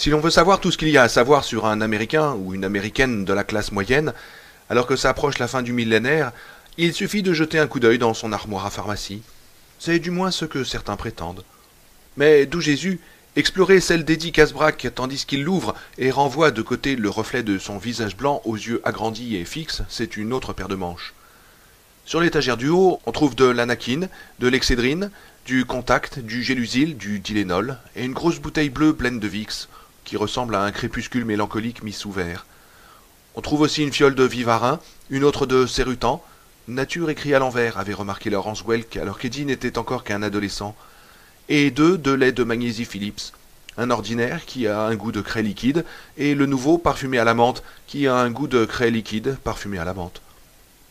Si l'on veut savoir tout ce qu'il y a à savoir sur un Américain ou une Américaine de la classe moyenne, alors que ça approche la fin du millénaire, il suffit de jeter un coup d'œil dans son armoire à pharmacie. C'est du moins ce que certains prétendent. Mais d'où Jésus, explorer celle d'Eddie Casbrac tandis qu'il l'ouvre et renvoie de côté le reflet de son visage blanc aux yeux agrandis et fixes, c'est une autre paire de manches. Sur l'étagère du haut, on trouve de l'anaquine, de l'excédrine, du contact, du gélusil, du Tylenol et une grosse bouteille bleue pleine de Vicks, qui ressemble à un crépuscule mélancolique mis sous verre. On trouve aussi une fiole de Vivarin, une autre de Cerrutan. Nature écrit à l'envers, avait remarqué Laurence Welk alors qu'Eddie n'était encore qu'un adolescent. Et deux de lait de magnésie Philips. Un ordinaire qui a un goût de craie liquide et le nouveau parfumé à la menthe qui a un goût de craie liquide parfumé à la menthe.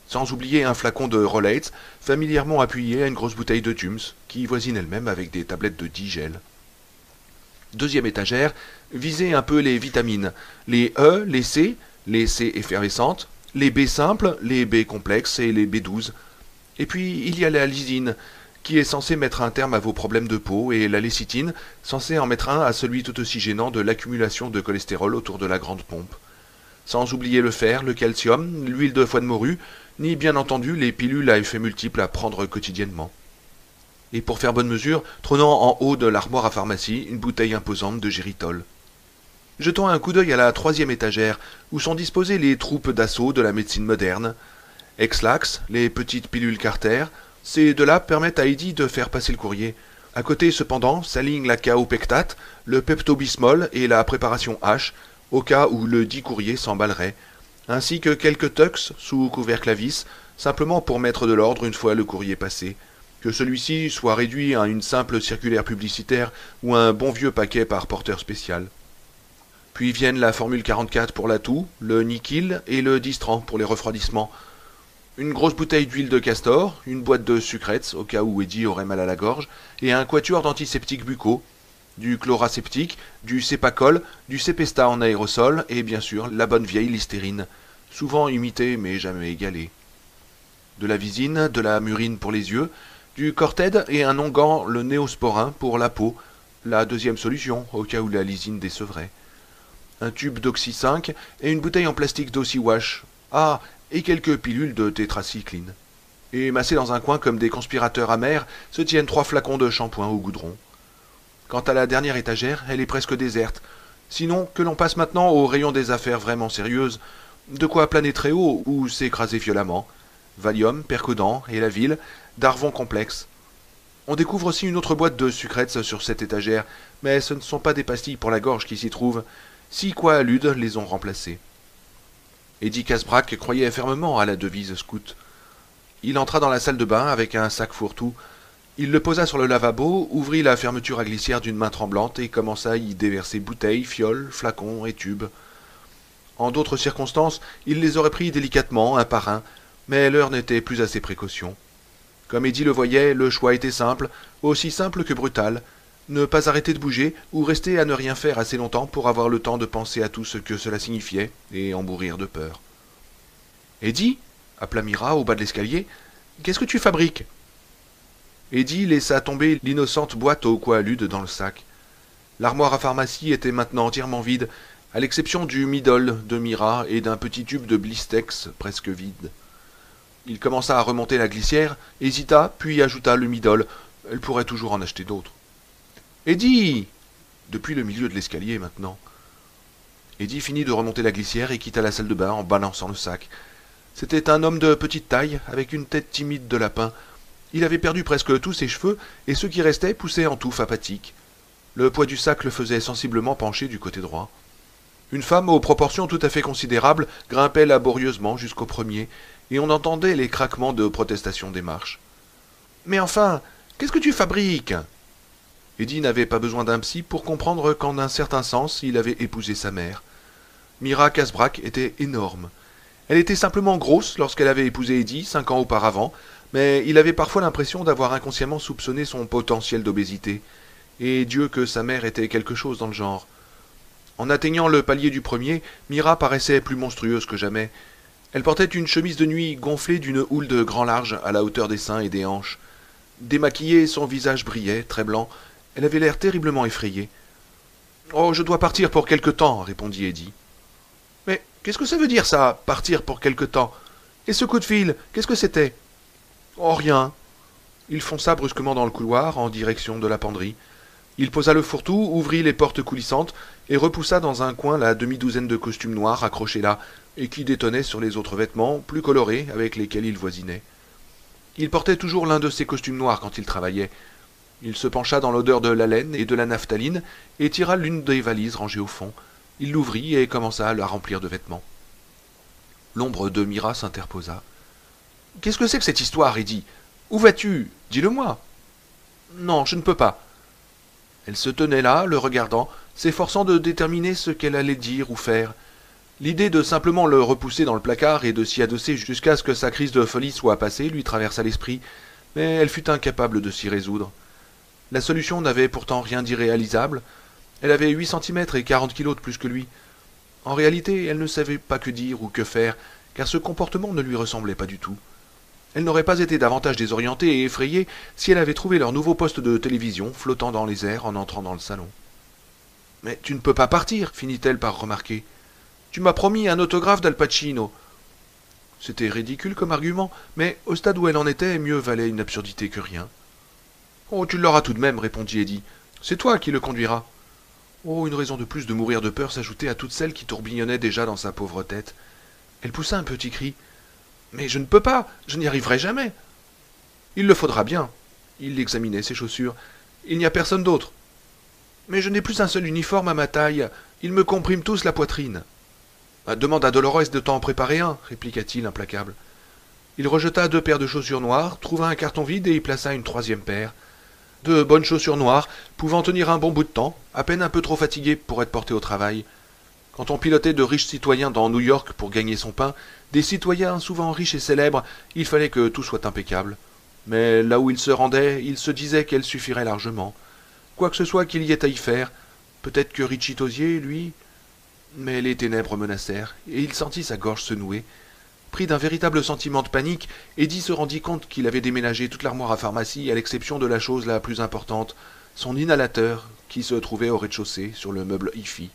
Sans oublier un flacon de Rolaids familièrement appuyé à une grosse bouteille de Tums qui voisine elle-même avec des tablettes de digel. Deuxième étagère, visez un peu les vitamines, les E, les C effervescentes, les B simples, les B complexes et les B12. Et puis il y a la lysine, qui est censée mettre un terme à vos problèmes de peau, et la lécithine, censée en mettre un à celui tout aussi gênant de l'accumulation de cholestérol autour de la grande pompe. Sans oublier le fer, le calcium, l'huile de foie de morue, ni bien entendu les pilules à effet multiple à prendre quotidiennement. Et pour faire bonne mesure, trônant en haut de l'armoire à pharmacie, une bouteille imposante de géritol. Jetons un coup d'œil à la troisième étagère, où sont disposées les troupes d'assaut de la médecine moderne. Ex-Lax, les petites pilules Carter, ces deux-là permettent à Eddie de faire passer le courrier. À côté, cependant, s'alignent la kaopectate, le pepto-bismol et la préparation H, au cas où le dit courrier s'emballerait, ainsi que quelques tux sous couvercle à vis, simplement pour mettre de l'ordre une fois le courrier passé. Que celui-ci soit réduit à une simple circulaire publicitaire ou un bon vieux paquet par porteur spécial. Puis viennent la formule 44 pour la toux, le Nikil et le Distran pour les refroidissements. Une grosse bouteille d'huile de castor, une boîte de sucrètes au cas où Eddie aurait mal à la gorge, et un quatuor d'antiseptiques buccaux, du chloraseptique, du Cepacol, du Cepesta en aérosol et bien sûr la bonne vieille Listérine, souvent imitée mais jamais égalée. De la visine, de la murine pour les yeux, du Corted et un onguent, le Néosporin pour la peau, la deuxième solution au cas où la lysine décevrait. Un tube d'Oxy 5 et une bouteille en plastique d'Oxywash. Ah, et quelques pilules de tétracycline. Et massés dans un coin comme des conspirateurs amers se tiennent 3 flacons de shampoing au goudron. Quant à la dernière étagère, elle est presque déserte. Sinon, que l'on passe maintenant au rayon des affaires vraiment sérieuses, de quoi planer très haut ou s'écraser violemment. Valium, Percodan et la ville, Darvon complexe. On découvre aussi une autre boîte de sucrètes sur cette étagère, mais ce ne sont pas des pastilles pour la gorge qui s'y trouvent. Si quoi Lude les ont remplacées. Eddie Casbrac croyait fermement à la devise scout. Il entra dans la salle de bain avec un sac fourre-tout. Il le posa sur le lavabo, ouvrit la fermeture à glissière d'une main tremblante et commença à y déverser bouteilles, fioles, flacons et tubes. En d'autres circonstances, il les aurait pris délicatement, un par un, mais l'heure n'était plus à ses précautions. Comme Eddie le voyait, le choix était simple, aussi simple que brutal. Ne pas arrêter de bouger ou rester à ne rien faire assez longtemps pour avoir le temps de penser à tout ce que cela signifiait et en mourir de peur. « Eddie » appela Mira au bas de l'escalier. « Qu'est-ce que tu fabriques » Eddie laissa tomber l'innocente boîte au coalude dans le sac. L'armoire à pharmacie était maintenant entièrement vide, à l'exception du Midol de Mira et d'un petit tube de Blistex presque vide. Il commença à remonter la glissière, hésita, puis ajouta le Midol. Elle pourrait toujours en acheter d'autres. « Eddie » depuis le milieu de l'escalier maintenant. Eddie finit de remonter la glissière et quitta la salle de bain en balançant le sac. C'était un homme de petite taille, avec une tête timide de lapin. Il avait perdu presque tous ses cheveux, et ceux qui restaient poussaient en touffes apathiques. Le poids du sac le faisait sensiblement pencher du côté droit. Une femme aux proportions tout à fait considérables grimpait laborieusement jusqu'au premier, et on entendait les craquements de protestation des marches. « Mais enfin, qu'est-ce que tu fabriques ?» Eddie n'avait pas besoin d'un psy pour comprendre qu'en un certain sens, il avait épousé sa mère. Mira Casbrac était énorme. Elle était simplement grosse lorsqu'elle avait épousé Eddie 5 ans auparavant, mais il avait parfois l'impression d'avoir inconsciemment soupçonné son potentiel d'obésité. Et Dieu que sa mère était quelque chose dans le genre. En atteignant le palier du premier, Mira paraissait plus monstrueuse que jamais. Elle portait une chemise de nuit gonflée d'une houle de grand large à la hauteur des seins et des hanches. Démaquillée, son visage brillait, très blanc. Elle avait l'air terriblement effrayée. Oh, je dois partir pour quelque temps, répondit Eddie. Mais qu'est-ce que ça veut dire, ça, partir pour quelque temps? Et ce coup de fil, qu'est-ce que c'était? Oh, rien. Il fonça brusquement dans le couloir, en direction de la penderie. Il posa le fourre-tout, ouvrit les portes coulissantes, et repoussa dans un coin la demi-douzaine de costumes noirs accrochés là, et qui détonnaient sur les autres vêtements, plus colorés, avec lesquels il voisinait. Il portait toujours l'un de ces costumes noirs quand il travaillait. Il se pencha dans l'odeur de la laine et de la naphtaline, et tira l'une des valises rangées au fond. Il l'ouvrit et commença à la remplir de vêtements. L'ombre de Mira s'interposa. « Qu'est-ce que c'est que cette histoire, Eddie? Où vas-tu? Dis-le-moi. »« Non, je ne peux pas. » Elle se tenait là, le regardant, s'efforçant de déterminer ce qu'elle allait dire ou faire. L'idée de simplement le repousser dans le placard et de s'y adosser jusqu'à ce que sa crise de folie soit passée lui traversa l'esprit, mais elle fut incapable de s'y résoudre. La solution n'avait pourtant rien d'irréalisable. Elle avait 8 centimètres et 40 kilos de plus que lui. En réalité, elle ne savait pas que dire ou que faire, car ce comportement ne lui ressemblait pas du tout. Elle n'aurait pas été davantage désorientée et effrayée si elle avait trouvé leur nouveau poste de télévision flottant dans les airs en entrant dans le salon. « Mais tu ne peux pas partir, finit-elle par remarquer. Tu m'as promis un autographe d'Al Pacino. » C'était ridicule comme argument, mais au stade où elle en était, mieux valait une absurdité que rien. « Oh, tu l'auras tout de même, répondit Eddie. C'est toi qui le conduiras. » Oh, une raison de plus de mourir de peur s'ajoutait à toutes celles qui tourbillonnaient déjà dans sa pauvre tête. Elle poussa un petit cri. « Mais je ne peux pas, je n'y arriverai jamais. »« Il le faudra bien. » Il examinait ses chaussures. « Il n'y a personne d'autre. »« Mais je n'ai plus un seul uniforme à ma taille. Ils me compriment tous la poitrine. »« Demande à Dolores de t'en préparer un, répliqua-t-il implacable. Il rejeta 2 paires de chaussures noires, trouva un carton vide et y plaça une 3e paire. De bonnes chaussures noires, pouvant tenir un bon bout de temps, à peine un peu trop fatiguées pour être portées au travail. Quand on pilotait de riches citoyens dans New York pour gagner son pain, des citoyens souvent riches et célèbres, il fallait que tout soit impeccable. Mais là où il se rendait, il se disait qu'elle suffirait largement. Quoi que ce soit qu'il y ait à y faire, peut-être que Richie Tosier, lui... Mais les ténèbres menacèrent, et il sentit sa gorge se nouer. Pris d'un véritable sentiment de panique, Eddie se rendit compte qu'il avait déménagé toute l'armoire à pharmacie à l'exception de la chose la plus importante, son inhalateur, qui se trouvait au rez-de-chaussée, sur le meuble hi-fi.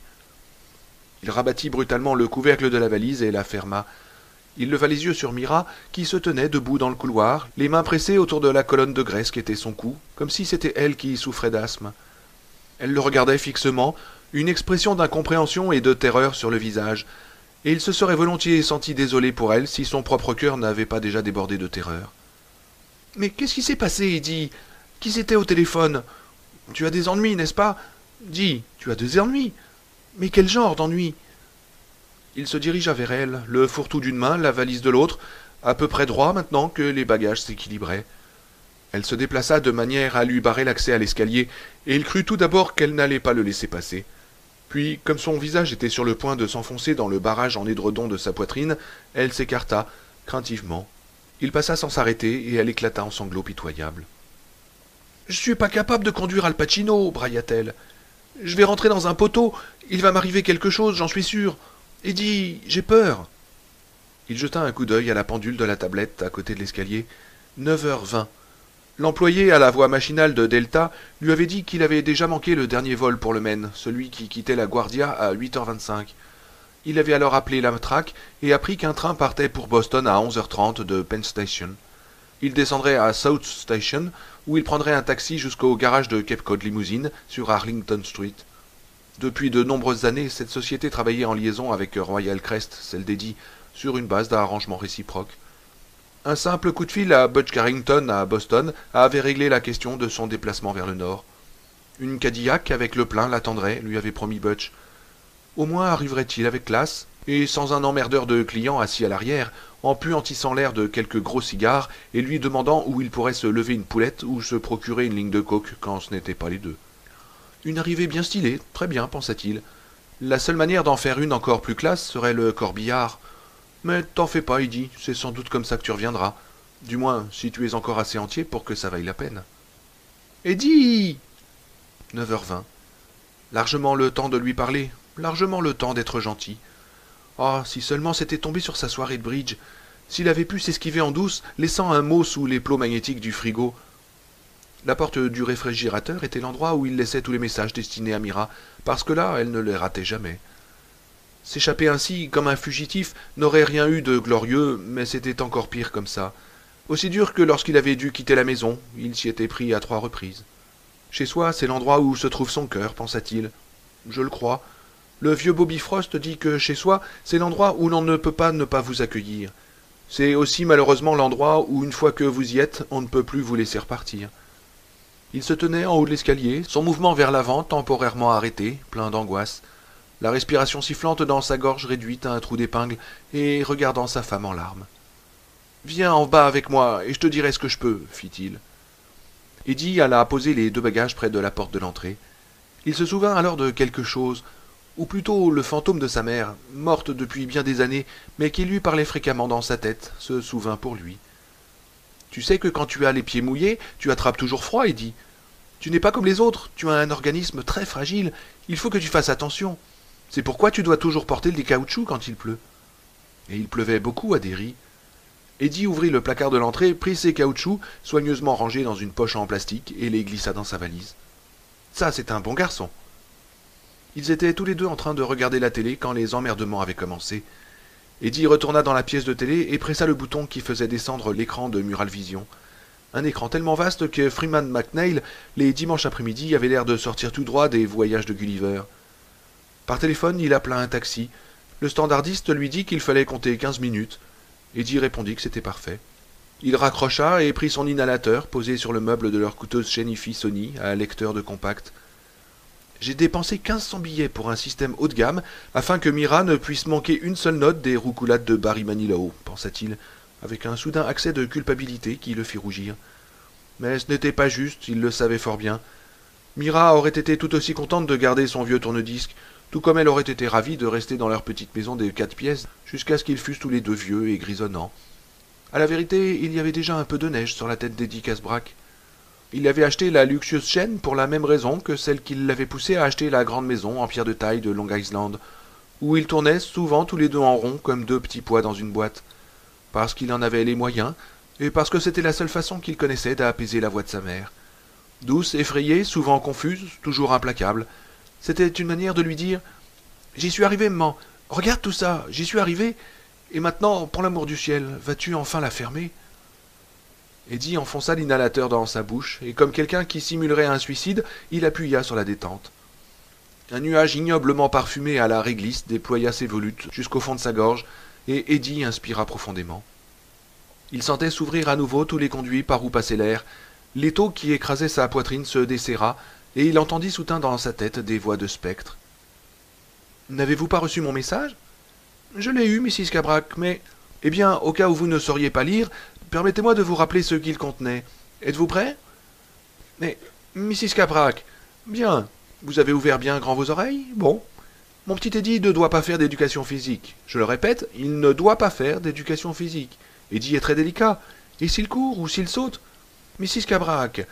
Il rabattit brutalement le couvercle de la valise et la ferma. Il leva les yeux sur Mira, qui se tenait debout dans le couloir, les mains pressées autour de la colonne de graisse qu'était son cou, comme si c'était elle qui souffrait d'asthme. Elle le regardait fixement, une expression d'incompréhension et de terreur sur le visage, et il se serait volontiers senti désolé pour elle si son propre cœur n'avait pas déjà débordé de terreur. « Mais qu'est-ce qui s'est passé, Eddie? Qui c'était au téléphone? Tu as des ennuis, n'est-ce pas? Dis, tu as des ennuis? Mais quel genre d'ennuis ?» Il se dirigea vers elle, le fourre-tout d'une main, la valise de l'autre, à peu près droit maintenant que les bagages s'équilibraient. Elle se déplaça de manière à lui barrer l'accès à l'escalier, et il crut tout d'abord qu'elle n'allait pas le laisser passer. Puis, comme son visage était sur le point de s'enfoncer dans le barrage en édredon de sa poitrine, elle s'écarta, craintivement. Il passa sans s'arrêter, et elle éclata en sanglots pitoyables. « Je suis pas capable de conduire Al Pacino, brailla-t-elle. Je vais rentrer dans un poteau, il va m'arriver quelque chose, j'en suis sûre. Eddie, j'ai peur. » Il jeta un coup d'œil à la pendule de la tablette à côté de l'escalier. 9h20. L'employé à la voix machinale de Delta lui avait dit qu'il avait déjà manqué le dernier vol pour le Maine, celui qui quittait la Guardia à 8h25. Il avait alors appelé l'Amtrak et appris qu'un train partait pour Boston à 11h30 de Penn Station. Il descendrait à South Station, où il prendrait un taxi jusqu'au garage de Cape Cod Limousine, sur Arlington Street. Depuis de nombreuses années, cette société travaillait en liaison avec Royal Crest, celle d'Eddie, sur une base d'arrangement réciproque. Un simple coup de fil à Butch Carrington à Boston avait réglé la question de son déplacement vers le nord. Une Cadillac avec le plein l'attendrait, lui avait promis Butch. Au moins arriverait-il avec classe, et sans un emmerdeur de client assis à l'arrière, en puantissant l'air de quelques gros cigares et lui demandant où il pourrait se lever une poulette ou se procurer une ligne de coke quand ce n'était pas les deux. Une arrivée bien stylée, très bien, pensa-t-il. La seule manière d'en faire une encore plus classe serait le corbillard. Mais t'en fais pas, Eddie, c'est sans doute comme ça que tu reviendras. Du moins, si tu es encore assez entier pour que ça vaille la peine. Eddie 9h20. Largement le temps de lui parler, largement le temps d'être gentil. Ah, si seulement c'était tombé sur sa soirée de bridge, s'il avait pu s'esquiver en douce, laissant un mot sous les plots magnétiques du frigo. La porte du réfrigérateur était l'endroit où il laissait tous les messages destinés à Mira, parce que là, elle ne les ratait jamais. S'échapper ainsi, comme un fugitif, n'aurait rien eu de glorieux, mais c'était encore pire comme ça. Aussi dur que lorsqu'il avait dû quitter la maison, il s'y était pris à 3 reprises. Chez soi, c'est l'endroit où se trouve son cœur, pensa-t-il. Je le crois. Le vieux Bobby Frost dit que chez soi, c'est l'endroit où l'on ne peut pas ne pas vous accueillir. C'est aussi malheureusement l'endroit où, une fois que vous y êtes, on ne peut plus vous laisser repartir. Il se tenait en haut de l'escalier, son mouvement vers l'avant temporairement arrêté, plein d'angoisse, la respiration sifflante dans sa gorge réduite à un trou d'épingle, et regardant sa femme en larmes. « Viens en bas avec moi, et je te dirai ce que je peux, fit-il. Eddie alla poser les 2 bagages près de la porte de l'entrée. Il se souvint alors de quelque chose, ou plutôt le fantôme de sa mère, morte depuis bien des années, mais qui lui parlait fréquemment dans sa tête, se souvint pour lui. « Tu sais que quand tu as les pieds mouillés, tu attrapes toujours froid, Eddie. Tu n'es pas comme les autres, tu as un organisme très fragile, il faut que tu fasses attention. C'est pourquoi tu dois toujours porter des caoutchoucs quand il pleut. » Et il pleuvait beaucoup à Derry. Eddie ouvrit le placard de l'entrée, prit ses caoutchoucs, soigneusement rangés dans une poche en plastique, et les glissa dans sa valise. « Ça, c'est un bon garçon. » Ils étaient tous les deux en train de regarder la télé quand les emmerdements avaient commencé. Eddie retourna dans la pièce de télé et pressa le bouton qui faisait descendre l'écran de Muralvision. Un écran tellement vaste que Freeman McNeil, les dimanches après-midi, avait l'air de sortir tout droit des voyages de Gulliver. Par téléphone, il appela un taxi. Le standardiste lui dit qu'il fallait compter 15 minutes. Eddie répondit que c'était parfait. Il raccrocha et prit son inhalateur, posé sur le meuble de leur coûteuse chaîne hi-fi Sony, à lecteur de compact. « J'ai dépensé 1500 billets pour un système haut de gamme, afin que Mira ne puisse manquer une seule note des roucoulades de Barry Manilow, pensa-t-il, avec un soudain accès de culpabilité qui le fit rougir. Mais ce n'était pas juste, il le savait fort bien. Mira aurait été tout aussi contente de garder son vieux tourne-disque, tout comme elle aurait été ravie de rester dans leur petite maison des 4 pièces, jusqu'à ce qu'ils fussent tous les 2 vieux et grisonnants. À la vérité, il y avait déjà un peu de neige sur la tête d'Eddie Casbrack. Il avait acheté la luxueuse chaîne pour la même raison que celle qui l'avait poussé à acheter la grande maison en pierre de taille de Long Island, où ils tournaient souvent tous les 2 en rond comme 2 petits pois dans une boîte, parce qu'il en avait les moyens, et parce que c'était la seule façon qu'il connaissait d'apaiser la voix de sa mère. Douce, effrayée, souvent confuse, toujours implacable. C'était une manière de lui dire « J'y suis arrivé, maman. Regarde tout ça, j'y suis arrivé. Et maintenant, pour l'amour du ciel, vas-tu enfin la fermer ?» Eddie enfonça l'inhalateur dans sa bouche, et comme quelqu'un qui simulerait un suicide, il appuya sur la détente. Un nuage ignoblement parfumé à la réglisse déploya ses volutes jusqu'au fond de sa gorge, et Eddie inspira profondément. Il sentait s'ouvrir à nouveau tous les conduits par où passait l'air. L'étau qui écrasait sa poitrine se desserra, et il entendit soudain dans sa tête des voix de spectres. « N'avez-vous pas reçu mon message ?»« Je l'ai eu, Mrs. Cabrac, mais... Eh bien, au cas où vous ne sauriez pas lire, permettez-moi de vous rappeler ce qu'il contenait. Êtes-vous prêt ?»« Mais, Mrs. Cabrac, bien, vous avez ouvert bien grand vos oreilles? Bon. Mon petit Eddie ne doit pas faire d'éducation physique. Je le répète, il ne doit pas faire d'éducation physique. Eddie est très délicat. Et s'il court ou s'il saute? Mrs. Cabrac,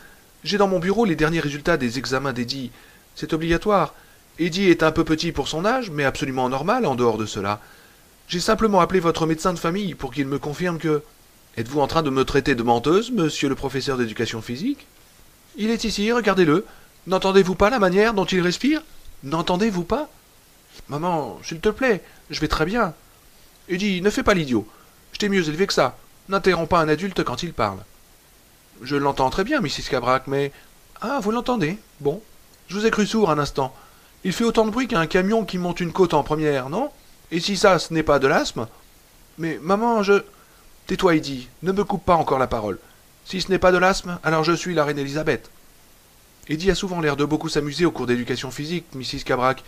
j'ai dans mon bureau les derniers résultats des examens d'Eddie. C'est obligatoire. Eddie est un peu petit pour son âge, mais absolument normal en dehors de cela. J'ai simplement appelé votre médecin de famille pour qu'il me confirme que... Êtes-vous en train de me traiter de menteuse, monsieur le professeur d'éducation physique? Il est ici, regardez-le. N'entendez-vous pas la manière dont il respire? N'entendez-vous pas? Maman, s'il te plaît, je vais très bien. Eddie, ne fais pas l'idiot. Je t'ai mieux élevé que ça. N'interromps pas un adulte quand il parle. Je l'entends très bien, Mrs. Cabrac, mais... Ah, vous l'entendez? Bon. Je vous ai cru sourd un instant. Il fait autant de bruit qu'un camion qui monte une côte en première, non? Et si ça, ce n'est pas de l'asthme? Mais, maman, je... Tais-toi, Eddie, ne me coupe pas encore la parole. Si ce n'est pas de l'asthme, alors je suis la reine Elisabeth. Eddie a souvent l'air de beaucoup s'amuser au cours d'éducation physique, Mrs. Cabrac.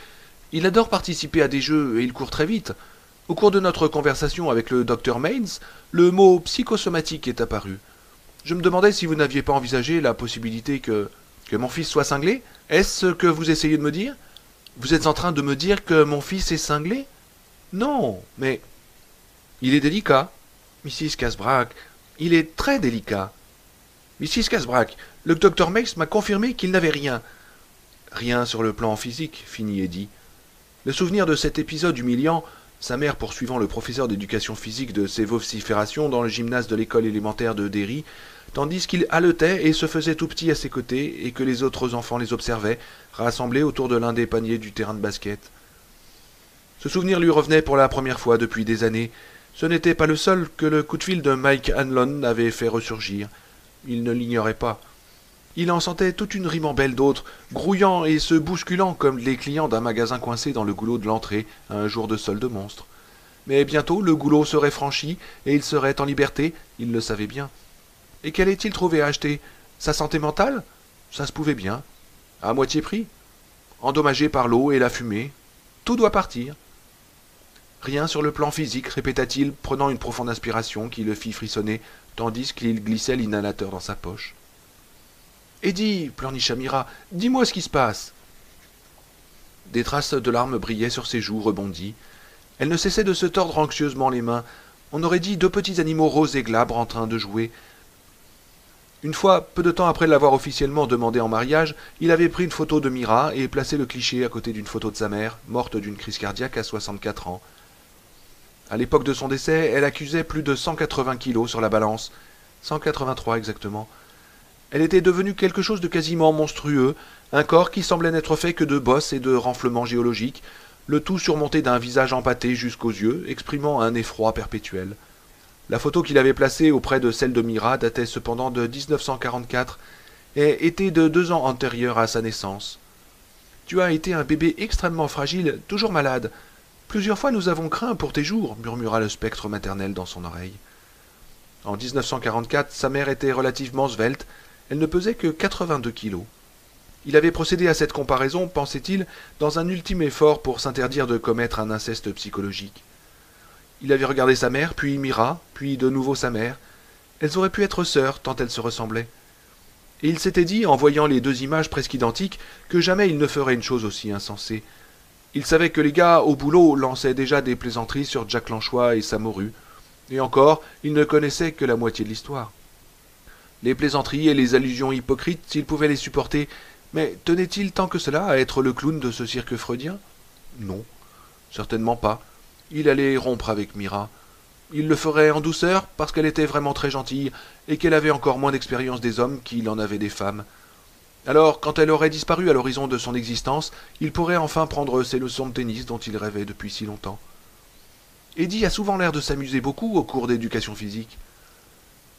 Il adore participer à des jeux et il court très vite. Au cours de notre conversation avec le docteur Mains, le mot psychosomatique est apparu. Je me demandais si vous n'aviez pas envisagé la possibilité que mon fils soit cinglé. Est-ce ce que vous essayez de me dire? Vous êtes en train de me dire que mon fils est cinglé? Non, mais... Il est délicat. Mrs. Casbrack, il est très délicat. Mrs. Casbrack, le docteur Mace m'a confirmé qu'il n'avait rien. Rien sur le plan physique, finit Eddie. Le souvenir de cet épisode humiliant, Sa mère, poursuivant le professeur d'éducation physique de ses vociférations dans le gymnase de l'école élémentaire de Derry, tandis qu'il haletait et se faisait tout petit à ses côtés et que les autres enfants les observaient, rassemblés autour de l'un des paniers du terrain de basket. Ce souvenir lui revenait pour la première fois depuis des années. Ce n'était pas le seul que le coup de fil de Mike Hanlon avait fait ressurgir. Il ne l'ignorait pas. Il en sentait toute une ribambelle d'autres, grouillant et se bousculant comme les clients d'un magasin coincé dans le goulot de l'entrée, un jour de solde monstre. Mais bientôt le goulot serait franchi, et il serait en liberté, il le savait bien. Et qu'allait-il trouver à acheter? Sa santé mentale? Ça se pouvait bien. À moitié prix? Endommagé par l'eau et la fumée. Tout doit partir. Rien sur le plan physique, répéta-t-il, prenant une profonde inspiration qui le fit frissonner, tandis qu'il glissait l'inhalateur dans sa poche. Eddie, pleurnicha Mira, dis-moi ce qui se passe. Des traces de larmes brillaient sur ses joues rebondies. Elle ne cessait de se tordre anxieusement les mains. On aurait dit deux petits animaux roses et glabres en train de jouer. Une fois, peu de temps après l'avoir officiellement demandé en mariage, il avait pris une photo de Mira et placé le cliché à côté d'une photo de sa mère, morte d'une crise cardiaque à 64 ans. À l'époque de son décès, elle accusait plus de 180 kilos sur la balance. 183 exactement. Elle était devenue quelque chose de quasiment monstrueux, un corps qui semblait n'être fait que de bosses et de renflements géologiques, le tout surmonté d'un visage empâté jusqu'aux yeux, exprimant un effroi perpétuel. La photo qu'il avait placée auprès de celle de Mira datait cependant de 1944 et était de 2 ans antérieure à sa naissance. « Tu as été un bébé extrêmement fragile, toujours malade. Plusieurs fois nous avons craint pour tes jours, murmura le spectre maternel dans son oreille. En 1944, sa mère était relativement svelte, elle ne pesait que 82 kilos. Il avait procédé à cette comparaison, pensait-il, dans un ultime effort pour s'interdire de commettre un inceste psychologique. Il avait regardé sa mère, puis Mira, puis de nouveau sa mère. Elles auraient pu être sœurs, tant elles se ressemblaient. Et il s'était dit, en voyant les deux images presque identiques, que jamais il ne ferait une chose aussi insensée. Il savait que les gars, au boulot, lançaient déjà des plaisanteries sur Jack Lanchois et sa morue. Et encore, il ne connaissait que la moitié de l'histoire. Les plaisanteries et les allusions hypocrites, s'il pouvait les supporter, mais tenait-il tant que cela à être le clown de ce cirque freudien? Non, certainement pas. Il allait rompre avec Mira. Il le ferait en douceur parce qu'elle était vraiment très gentille et qu'elle avait encore moins d'expérience des hommes qu'il en avait des femmes. Alors, quand elle aurait disparu à l'horizon de son existence, il pourrait enfin prendre ses leçons de tennis dont il rêvait depuis si longtemps. Eddie a souvent l'air de s'amuser beaucoup au cours d'éducation physique.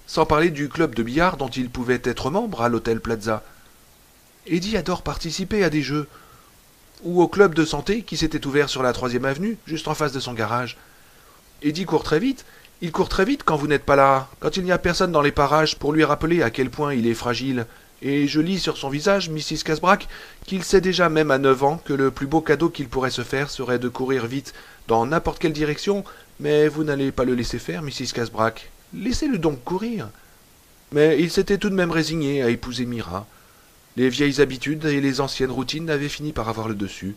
Sans parler du club de billard dont il pouvait être membre à l'hôtel Plaza. Eddie adore participer à des jeux. Ou au club de santé qui s'était ouvert sur la 3e avenue, juste en face de son garage. Eddie court très vite. Il court très vite quand vous n'êtes pas là, quand il n'y a personne dans les parages pour lui rappeler à quel point il est fragile. Et je lis sur son visage, Mrs. Casbrack, qu'il sait déjà même à 9 ans que le plus beau cadeau qu'il pourrait se faire serait de courir vite dans n'importe quelle direction, mais vous n'allez pas le laisser faire, Mrs. Casbrack. Laissez-le donc courir. Mais il s'était tout de même résigné à épouser Mira. Les vieilles habitudes et les anciennes routines avaient fini par avoir le dessus.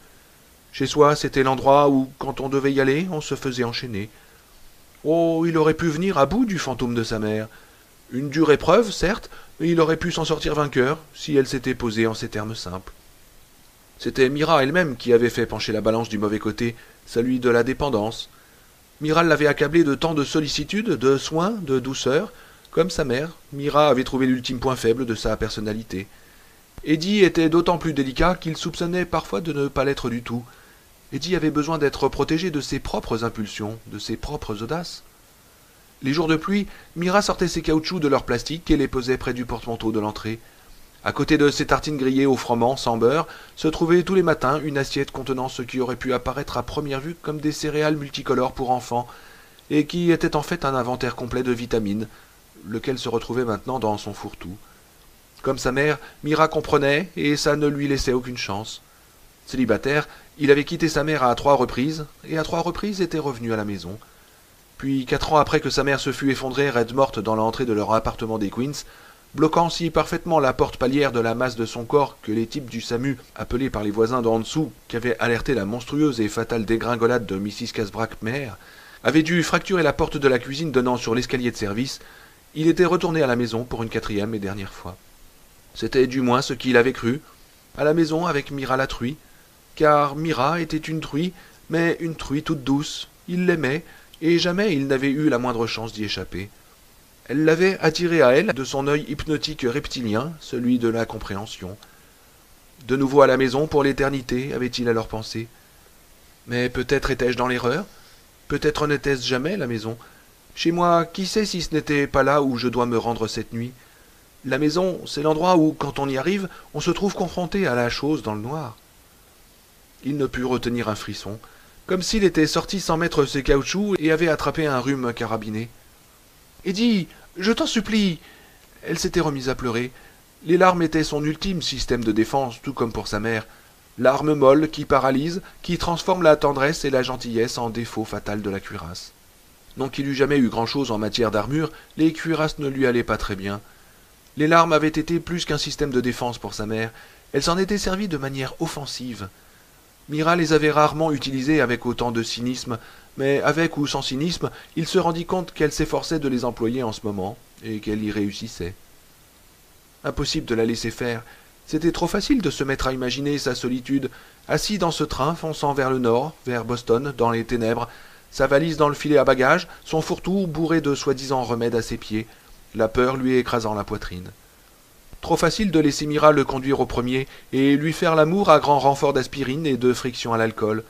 Chez soi, c'était l'endroit où, quand on devait y aller, on se faisait enchaîner. Oh, il aurait pu venir à bout du fantôme de sa mère. Une dure épreuve, certes, mais il aurait pu s'en sortir vainqueur si elle s'était posée en ces termes simples. C'était Mira elle-même qui avait fait pencher la balance du mauvais côté, celui de la dépendance. Mira l'avait accablé de tant de sollicitude, de soins, de douceur. Comme sa mère, Mira avait trouvé l'ultime point faible de sa personnalité. Eddie était d'autant plus délicat qu'il soupçonnait parfois de ne pas l'être du tout. Eddie avait besoin d'être protégé de ses propres impulsions, de ses propres audaces. Les jours de pluie, Mira sortait ses caoutchoucs de leur plastique et les posait près du porte-manteau de l'entrée. À côté de ses tartines grillées au froment sans beurre, se trouvait tous les matins une assiette contenant ce qui aurait pu apparaître à première vue comme des céréales multicolores pour enfants, et qui était en fait un inventaire complet de vitamines, lequel se retrouvait maintenant dans son fourre-tout. Comme sa mère, Mira comprenait, et ça ne lui laissait aucune chance. Célibataire, il avait quitté sa mère à 3 reprises, et à 3 reprises était revenu à la maison. Puis, 4 ans après que sa mère se fût effondrée raide morte dans l'entrée de leur appartement des Queens, bloquant si parfaitement la porte palière de la masse de son corps que les types du SAMU, appelés par les voisins d'en dessous, qui avaient alerté la monstrueuse et fatale dégringolade de Mrs. Casbrack mère, avaient dû fracturer la porte de la cuisine donnant sur l'escalier de service, il était retourné à la maison pour une 4e et dernière fois. C'était du moins ce qu'il avait cru, à la maison avec Mira la truie, car Mira était une truie, mais une truie toute douce, Il l'aimait, et jamais il n'avait eu la moindre chance d'y échapper. Elle l'avait attiré à elle de son œil hypnotique reptilien, celui de la compréhension. De nouveau à la maison pour l'éternité, avait-il alors pensé. Mais peut-être étais-je dans l'erreur? Peut-être n'était-ce jamais la maison. Chez moi, qui sait si ce n'était pas là où je dois me rendre cette nuit? La maison, c'est l'endroit où, quand on y arrive, on se trouve confronté à la chose dans le noir. Il ne put retenir un frisson, comme s'il était sorti sans mettre ses caoutchoucs et avait attrapé un rhume carabiné. « Eddie, je t'en supplie !» Elle s'était remise à pleurer. Les larmes étaient son ultime système de défense, tout comme pour sa mère. Larmes molles qui paralysent, qui transforment la tendresse et la gentillesse en défaut fatal de la cuirasse. Non qu'il eût jamais eu grand-chose en matière d'armure, les cuirasses ne lui allaient pas très bien. Les larmes avaient été plus qu'un système de défense pour sa mère. Elle s'en était servie de manière offensive. Mira les avait rarement utilisées avec autant de cynisme, mais avec ou sans cynisme, il se rendit compte qu'elle s'efforçait de les employer en ce moment, et qu'elle y réussissait. Impossible de la laisser faire. C'était trop facile de se mettre à imaginer sa solitude, assis dans ce train fonçant vers le nord, vers Boston, dans les ténèbres, sa valise dans le filet à bagages, son fourre-tout bourré de soi-disant remèdes à ses pieds, la peur lui écrasant la poitrine. Trop facile de laisser Mira le conduire au premier et lui faire l'amour à grand renfort d'aspirine et de friction à l'alcool.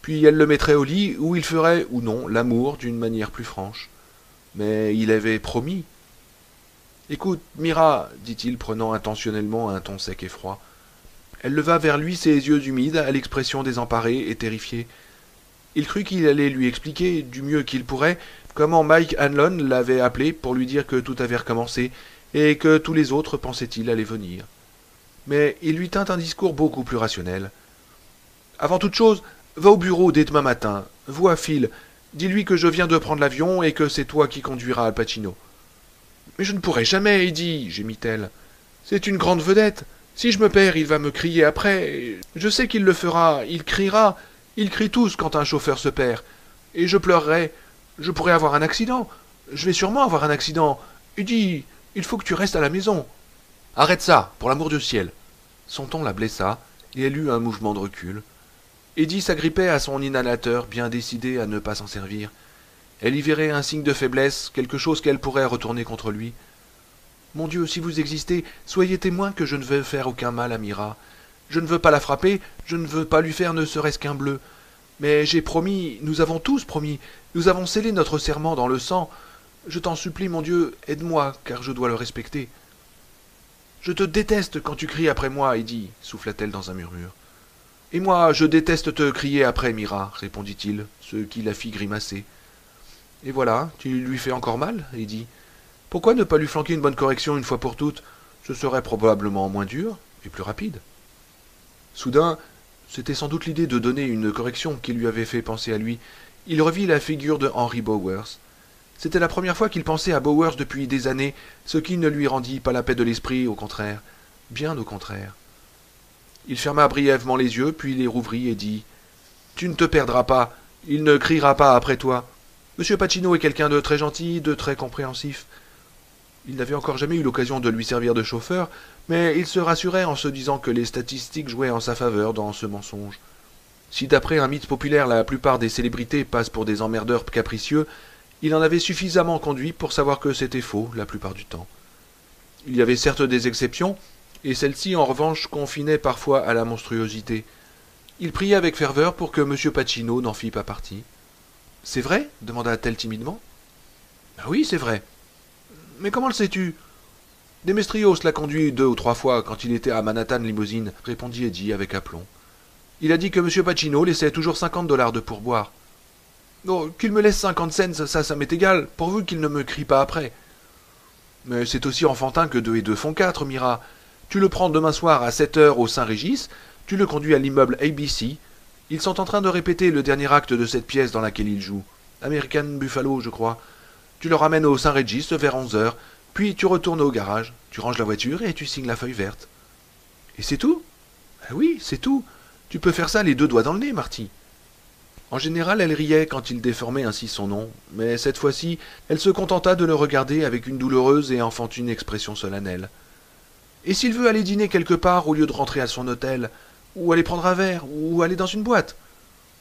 Puis elle le mettrait au lit où il ferait, ou non, l'amour d'une manière plus franche. Mais il avait promis. « Écoute, Mira, dit-il, prenant intentionnellement un ton sec et froid. Elle leva vers lui ses yeux humides à l'expression désemparée et terrifiée. Il crut qu'il allait lui expliquer, du mieux qu'il pourrait, comment Mike Hanlon l'avait appelé pour lui dire que tout avait recommencé, et que tous les autres, pensait-il, allaient venir. Mais il lui tint un discours beaucoup plus rationnel. « Avant toute chose, va au bureau dès demain matin, vois Phil, dis-lui que je viens de prendre l'avion et que c'est toi qui conduiras Al Pacino. »« Mais je ne pourrai jamais, Eddie, gémit-elle. C'est une grande vedette. Si je me perds, il va me crier après. Je sais qu'il le fera, il criera. Ils crient tous quand un chauffeur se perd. Et je pleurerai. Je pourrais avoir un accident. Je vais sûrement avoir un accident. Eddie, il faut que tu restes à la maison. »« Arrête ça, pour l'amour du ciel. » Son ton la blessa, et elle eut un mouvement de recul. Eddie s'agrippait à son inhalateur, bien décidé à ne pas s'en servir. Elle y verrait un signe de faiblesse, quelque chose qu'elle pourrait retourner contre lui. « Mon Dieu, si vous existez, soyez témoin que je ne veux faire aucun mal à Mira. Je ne veux pas la frapper, je ne veux pas lui faire ne serait-ce qu'un bleu. Mais j'ai promis, nous avons tous promis, nous avons scellé notre serment dans le sang. Je t'en supplie, mon Dieu, aide-moi, car je dois le respecter. »« Je te déteste quand tu cries après moi, Eddie, souffla-t-elle dans un murmure. « Et moi, je déteste te crier après, Mira, répondit-il, ce qui la fit grimacer. « Et voilà, tu lui fais encore mal, Eddie. Pourquoi ne pas lui flanquer une bonne correction une fois pour toutes? Ce serait probablement moins dur et plus rapide. » Soudain, c'était sans doute l'idée de donner une correction qui lui avait fait penser à lui. Il revit la figure de Henry Bowers. C'était la première fois qu'il pensait à Bowers depuis des années, ce qui ne lui rendit pas la paix de l'esprit, au contraire, bien au contraire. Il ferma brièvement les yeux, puis les rouvrit et dit « Tu ne te perdras pas, il ne criera pas après toi. Monsieur Pacino est quelqu'un de très gentil, de très compréhensif. » Il n'avait encore jamais eu l'occasion de lui servir de chauffeur, mais il se rassurait en se disant que les statistiques jouaient en sa faveur dans ce mensonge. Si d'après un mythe populaire la plupart des célébrités passent pour des emmerdeurs capricieux, il en avait suffisamment conduit pour savoir que c'était faux la plupart du temps. Il y avait certes des exceptions, et celles-ci en revanche confinaient parfois à la monstruosité. Il priait avec ferveur pour que M. Pacino n'en fît pas partie. « C'est vrai » demanda-t-elle timidement. « Oui, c'est vrai. »« Mais comment le sais-tu ?»« Demestrios l'a conduit 2 ou 3 fois quand il était à Manhattan Limousine, » répondit Eddie avec aplomb. « Il a dit que M. Pacino laissait toujours $50 de pourboire. »« Oh, qu'il me laisse 50 cents, ça m'est égal, pourvu qu'il ne me crie pas après. »« Mais c'est aussi enfantin que 2 et 2 font 4, Mira. Tu le prends demain soir à 7 heures au Saint-Régis, tu le conduis à l'immeuble ABC. Ils sont en train de répéter le dernier acte de cette pièce dans laquelle il joue. American Buffalo, je crois. Tu le ramènes au Saint-Régis vers 11 heures, puis tu retournes au garage, tu ranges la voiture et tu signes la feuille verte. »« Et c'est tout ?»« Ah oui, c'est tout. Tu peux faire ça les 2 doigts dans le nez, Marty. » En général, elle riait quand il déformait ainsi son nom, mais cette fois-ci, elle se contenta de le regarder avec une douloureuse et enfantine expression solennelle. « Et s'il veut aller dîner quelque part au lieu de rentrer à son hôtel, ou aller prendre un verre, ou aller dans une boîte ? »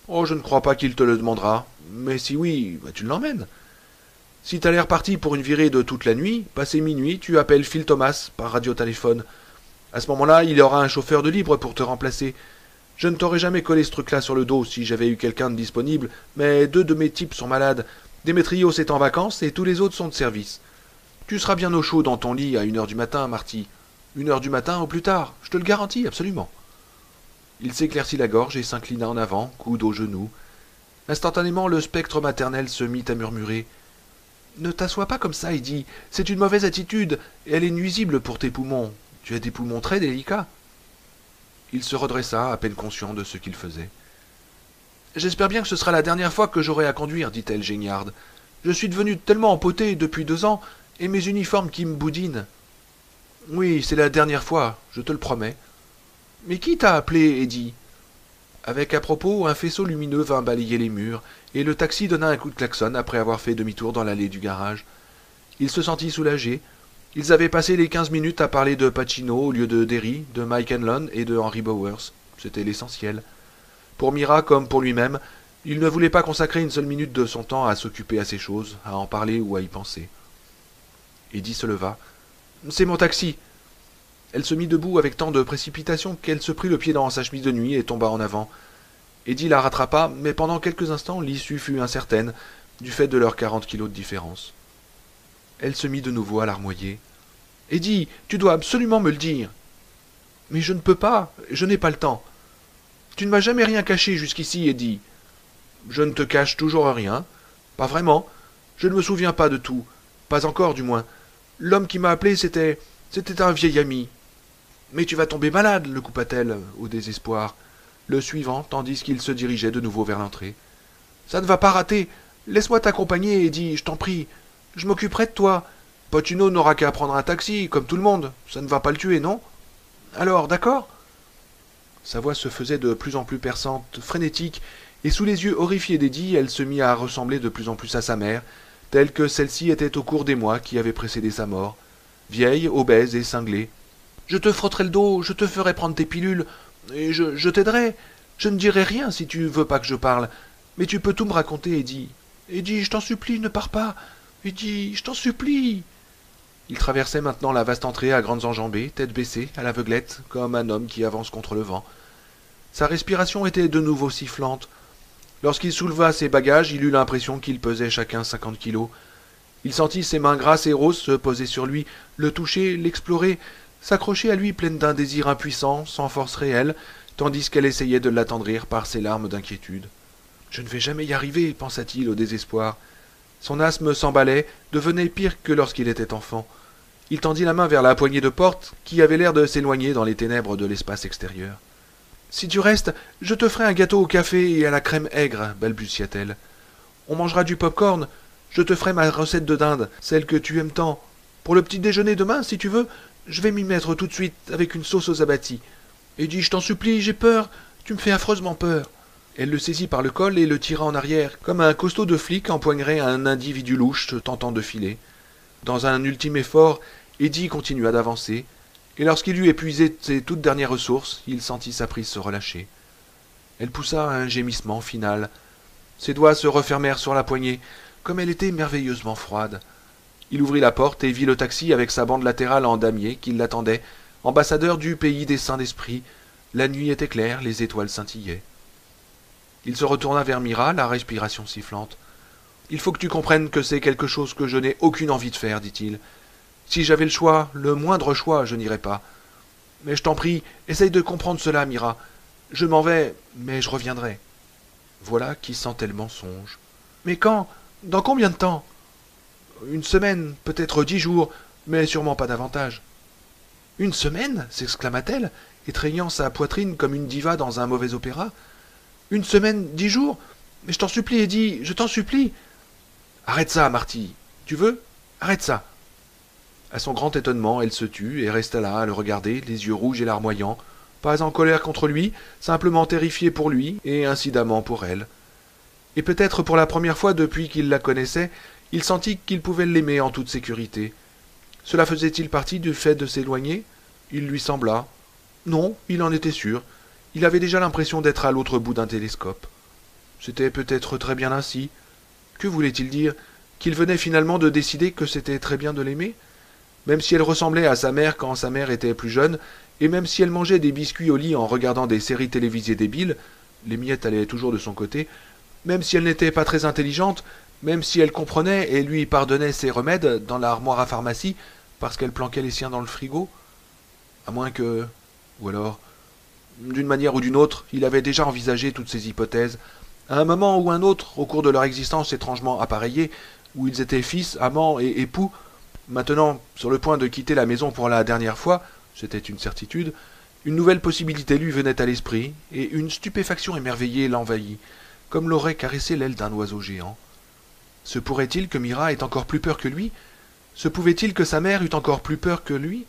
Oh, je ne crois pas qu'il te le demandera. Mais si oui, bah, tu l'emmènes. Si t'as l'air parti pour une virée de toute la nuit, passé minuit, tu appelles Phil Thomas par radiotéléphone. À ce moment-là, il y aura un chauffeur de libre pour te remplacer. Je ne t'aurais jamais collé ce truc-là sur le dos si j'avais eu quelqu'un de disponible, mais 2 de mes types sont malades. Démétrios est en vacances et tous les autres sont de service. Tu seras bien au chaud dans ton lit à 1 heure du matin, Marty. 1 heure du matin au plus tard, je te le garantis, absolument. Il s'éclaircit la gorge et s'inclina en avant, coude au genou. Instantanément, le spectre maternel se mit à murmurer. Ne t'assois pas comme ça, Eddie. C'est une mauvaise attitude, et elle est nuisible pour tes poumons. Tu as des poumons très délicats. Il se redressa, à peine conscient de ce qu'il faisait. J'espère bien que ce sera la dernière fois que j'aurai à conduire, dit-elle geignarde. Je suis devenue tellement empotée depuis 2 ans, et mes uniformes qui me boudinent. Oui, c'est la dernière fois, je te le promets. Mais qui t'a appelé, Eddie? Avec à propos, un faisceau lumineux vint balayer les murs, et le taxi donna un coup de klaxon après avoir fait demi-tour dans l'allée du garage. Il se sentit soulagé. Ils avaient passé les 15 minutes à parler de Pacino au lieu de Derry, de Mike Hanlon et de Henry Bowers. C'était l'essentiel. Pour Mira comme pour lui-même, il ne voulait pas consacrer une seule minute de son temps à s'occuper à ces choses, à en parler ou à y penser. Eddie se leva. « C'est mon taxi !» Elle se mit debout avec tant de précipitation qu'elle se prit le pied dans sa chemise de nuit et tomba en avant. Eddie la rattrapa, mais pendant quelques instants l'issue fut incertaine, du fait de leurs 40 kilos de différence. Elle se mit de nouveau à larmoyer. « Eddie, tu dois absolument me le dire !»« Mais je ne peux pas, je n'ai pas le temps. »« Tu ne m'as jamais rien caché jusqu'ici, Eddie. »« Je ne te cache toujours rien. Pas vraiment. Je ne me souviens pas de tout. Pas encore, du moins. L'homme qui m'a appelé, c'était un vieil ami. »« Mais tu vas tomber malade, le coupa-t-elle, au désespoir, le suivant, tandis qu'il se dirigeait de nouveau vers l'entrée. Ça ne va pas rater. Laisse-moi t'accompagner, Eddie, je t'en prie. Je m'occuperai de toi. Pacino n'aura qu'à prendre un taxi, comme tout le monde. Ça ne va pas le tuer, non? Alors, d'accord? Sa voix se faisait de plus en plus perçante, frénétique, et sous les yeux horrifiés d'Eddie, elle se mit à ressembler de plus en plus à sa mère, telle que celle-ci était au cours des mois qui avaient précédé sa mort, vieille, obèse et cinglée. Je te frotterai le dos, je te ferai prendre tes pilules, et je t'aiderai. Je ne dirai rien si tu veux pas que je parle. Mais tu peux tout me raconter, Eddie. Eddie, je t'en supplie, ne pars pas. Eddie, je t'en supplie. Il traversait maintenant la vaste entrée à grandes enjambées, tête baissée, à l'aveuglette, comme un homme qui avance contre le vent. Sa respiration était de nouveau sifflante. Lorsqu'il souleva ses bagages, il eut l'impression qu'ils pesaient chacun 50 kilos. Il sentit ses mains grasses et roses se poser sur lui, le toucher, l'explorer, s'accrocher à lui pleine d'un désir impuissant, sans force réelle, tandis qu'elle essayait de l'attendrir par ses larmes d'inquiétude. « Je ne vais jamais y arriver, pensa-t-il au désespoir. Son asthme s'emballait, devenait pire que lorsqu'il était enfant. Il tendit la main vers la poignée de porte, qui avait l'air de s'éloigner dans les ténèbres de l'espace extérieur. « Si tu restes, je te ferai un gâteau au café et à la crème aigre, balbutia-t-elle. On mangera du pop-corn, je te ferai ma recette de dinde, celle que tu aimes tant. Pour le petit déjeuner demain, si tu veux, je vais m'y mettre tout de suite, avec une sauce aux abattis. Et dis, je t'en supplie, j'ai peur, tu me fais affreusement peur. » Elle le saisit par le col et le tira en arrière, comme un costaud de flic empoignerait un individu louche tentant de filer. Dans un ultime effort, Eddie continua d'avancer, et lorsqu'il eut épuisé ses toutes dernières ressources, il sentit sa prise se relâcher. Elle poussa un gémissement final. Ses doigts se refermèrent sur la poignée, comme elle était merveilleusement froide. Il ouvrit la porte et vit le taxi avec sa bande latérale en damier qui l'attendait, ambassadeur du pays des saints d'esprit. La nuit était claire, les étoiles scintillaient. Il se retourna vers Mira, la respiration sifflante. « Il faut que tu comprennes que c'est quelque chose que je n'ai aucune envie de faire, dit-il. Si j'avais le choix, le moindre choix, je n'irais pas. Mais je t'en prie, essaye de comprendre cela, Mira. Je m'en vais, mais je reviendrai. » Voilà qui sent elle mensonge. « Mais quand? Dans combien de temps? » « 1 semaine, peut-être 10 jours, mais sûrement pas davantage. »« 1 semaine » s'exclama-t-elle, étreignant sa poitrine comme une diva dans un mauvais opéra. « 1 semaine, 10 jours? Mais je t'en supplie, Eddie, je t'en supplie. »« Arrête ça, Marty. Tu veux? Arrête ça. » À son grand étonnement, elle se tut et resta là à le regarder, les yeux rouges et larmoyants, pas en colère contre lui, simplement terrifiée pour lui et incidemment pour elle. Et peut-être pour la première fois depuis qu'il la connaissait, il sentit qu'il pouvait l'aimer en toute sécurité. Cela faisait-il partie du fait de s'éloigner? Il lui sembla. Non, il en était sûr. Il avait déjà l'impression d'être à l'autre bout d'un télescope. C'était peut-être très bien ainsi. Que voulait-il dire? Qu'il venait finalement de décider que c'était très bien de l'aimer? Même si elle ressemblait à sa mère quand sa mère était plus jeune, et même si elle mangeait des biscuits au lit en regardant des séries télévisées débiles, les miettes allaient toujours de son côté, même si elle n'était pas très intelligente, même si elle comprenait et lui pardonnait ses remèdes dans l'armoire à pharmacie parce qu'elle planquait les siens dans le frigo, à moins que... ou alors... D'une manière ou d'une autre, il avait déjà envisagé toutes ces hypothèses, à un moment ou un autre, au cours de leur existence étrangement appareillée, où ils étaient fils, amants et époux, maintenant sur le point de quitter la maison pour la dernière fois, c'était une certitude, une nouvelle possibilité lui venait à l'esprit, et une stupéfaction émerveillée l'envahit, comme l'aurait caressé l'aile d'un oiseau géant. Se pourrait-il que Mira ait encore plus peur que lui? Se pouvait-il que sa mère eût encore plus peur que lui?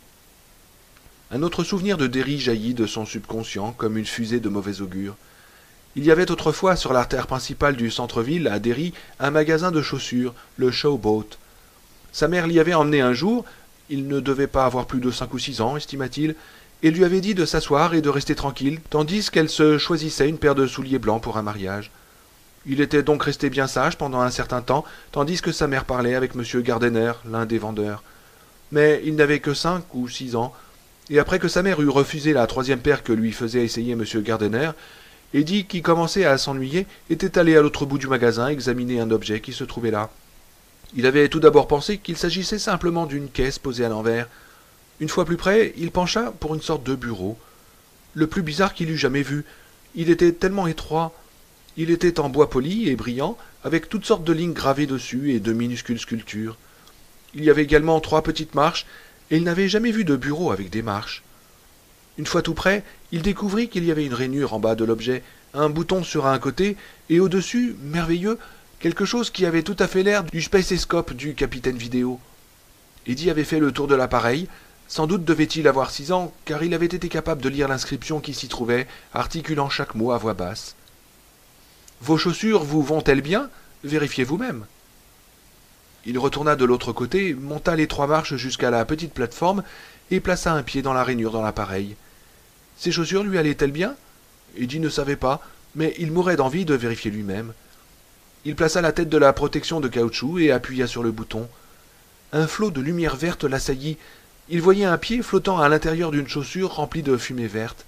Un autre souvenir de Derry jaillit de son subconscient comme une fusée de mauvais augure. Il y avait autrefois sur l'artère principale du centre-ville, à Derry, un magasin de chaussures, le Showboat. Sa mère l'y avait emmené un jour, il ne devait pas avoir plus de 5 ou 6 ans, estima-t-il, et lui avait dit de s'asseoir et de rester tranquille, tandis qu'elle se choisissait une paire de souliers blancs pour un mariage. Il était donc resté bien sage pendant un certain temps, tandis que sa mère parlait avec M. Gardiner, l'un des vendeurs. Mais il n'avait que 5 ou 6 ans, et après que sa mère eut refusé la 3e paire que lui faisait essayer M. Gardiner, Eddie, qui commençait à s'ennuyer, était allé à l'autre bout du magasin examiner un objet qui se trouvait là. Il avait tout d'abord pensé qu'il s'agissait simplement d'une caisse posée à l'envers. Une fois plus près, il pencha pour une sorte de bureau. Le plus bizarre qu'il eût jamais vu. Il était tellement étroit. Il était en bois poli et brillant, avec toutes sortes de lignes gravées dessus et de minuscules sculptures. Il y avait également 3 petites marches, et il n'avait jamais vu de bureau avec des marches. Une fois tout près, il découvrit qu'il y avait une rainure en bas de l'objet, un bouton sur un côté, et au-dessus, merveilleux, quelque chose qui avait tout à fait l'air du spacescope du capitaine Vidéo. Eddie avait fait le tour de l'appareil. Sans doute devait-il avoir 6 ans, car il avait été capable de lire l'inscription qui s'y trouvait, articulant chaque mot à voix basse. « Vos chaussures vous vont-elles bien? Vérifiez vous-même. » Il retourna de l'autre côté, monta les 3 marches jusqu'à la petite plateforme et plaça un pied dans la rainure dans l'appareil. Ses chaussures lui allaient-elles bien? Eddie ne savait pas, mais il mourait d'envie de vérifier lui-même. Il plaça la tête de la protection de caoutchouc et appuya sur le bouton. Un flot de lumière verte l'assaillit. Il voyait un pied flottant à l'intérieur d'une chaussure remplie de fumée verte.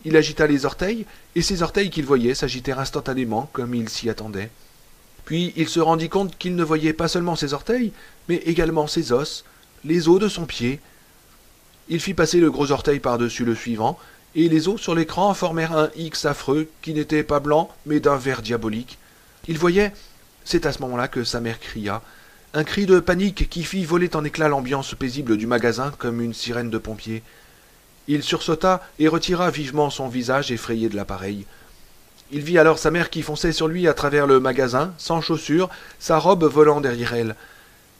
Il agita les orteils, et ces orteils qu'il voyait s'agitèrent instantanément, comme il s'y attendait. Puis il se rendit compte qu'il ne voyait pas seulement ses orteils, mais également ses os, les os de son pied. Il fit passer le gros orteil par-dessus le suivant, et les os sur l'écran formèrent un X affreux qui n'était pas blanc, mais d'un vert diabolique. Il voyait... C'est à ce moment-là que sa mère cria. Un cri de panique qui fit voler en éclats l'ambiance paisible du magasin comme une sirène de pompiers. Il sursauta et retira vivement son visage effrayé de l'appareil. Il vit alors sa mère qui fonçait sur lui à travers le magasin, sans chaussures, sa robe volant derrière elle.